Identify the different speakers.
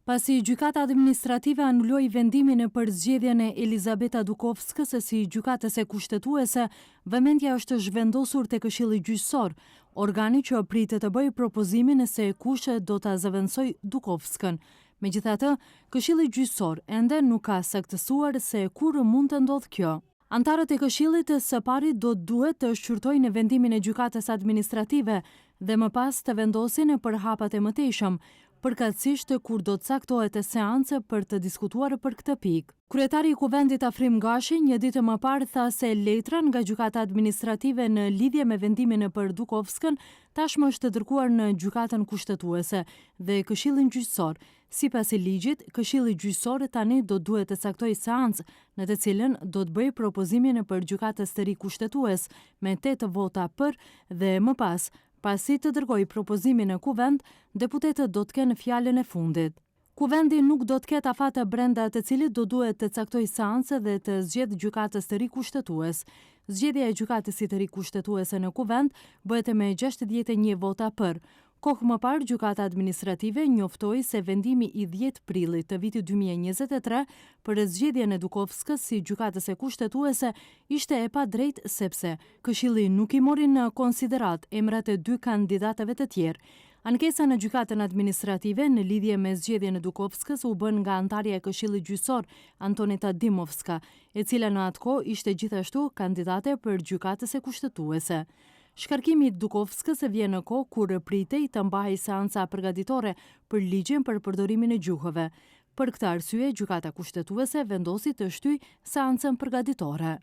Speaker 1: Pasi gjykata administrative anulloi vendimin për zgjedhjen e Elizabeta Dukovskës si gjykatëse kushtetuese, vëmendja është zhvendosur te Këshilli Gjyqësor, organi që pritet të bëjë propozimin se kush do ta zëvendësoj Dukovskën. Megjithatë, Këshilli Gjyqësor ende nuk ka saktësuar se kur mund të ndodhë kjo. Antarët e Këshillit së pari duhet të shqyrtojnë vendimin e gjykatës administrative dhe më pas të vendosin për hapat e mëtejshëm, përkatësisht kur do të caktohet seancë për të diskutuar për këtë pikë. Kryetari i Kuvendit Afrim Gashi një ditë më parë tha se letra nga gjykata administrative në lidhje me vendimin për Dukovskën tashmë është dërguar në gjykatën kushtetuese dhe Këshillin Gjyqësor. Sipas ligjit, Këshilli Gjyqësor tani do duhet të caktojë seancë në të cilën do të bëjë propozimin për gjykatës të ri kushtetues me 8 vota për dhe më pas, pasi të dërgoj propozimin në kuvend, deputetët do të kenë fjalën e fundit. Kuvendi nuk do të ketë afate brenda të cilit do duhet të caktojë seancë dhe të zgjedhë gjykatës të ri kushtetues. Zgjedhja e gjykatësit të ri kushtetuese në kuvend bëhet me 61 vota për. Kohë më parë, gjykata administrative njoftoi se vendimi i 10 prillit të vitit 2023 për zgjedhjen e Dukovskës si gjykatëse kushtetuese ishte e padrejtë sepse Këshilli nuk i mori në konsiderat emrat e 2 kandidatëve të tjerë. Ankesa në gjykatën administrative në lidhje me zgjedhjen e Dukovskës u bën nga antarja e Këshillit Gjyqësor Antoneta Dimovska, e cila në atë kohë ishte gjithashtu kandidate për gjykatëse kushtetuese. Shkarkimi i Dukovskës vjen në kohë kur pritej të mbahej seanca përgatitore për ligjin për përdorimin e gjuhëve. Për këtë arsye, gjykata kushtetuese vendosi të shtyjë seancën përgatitore.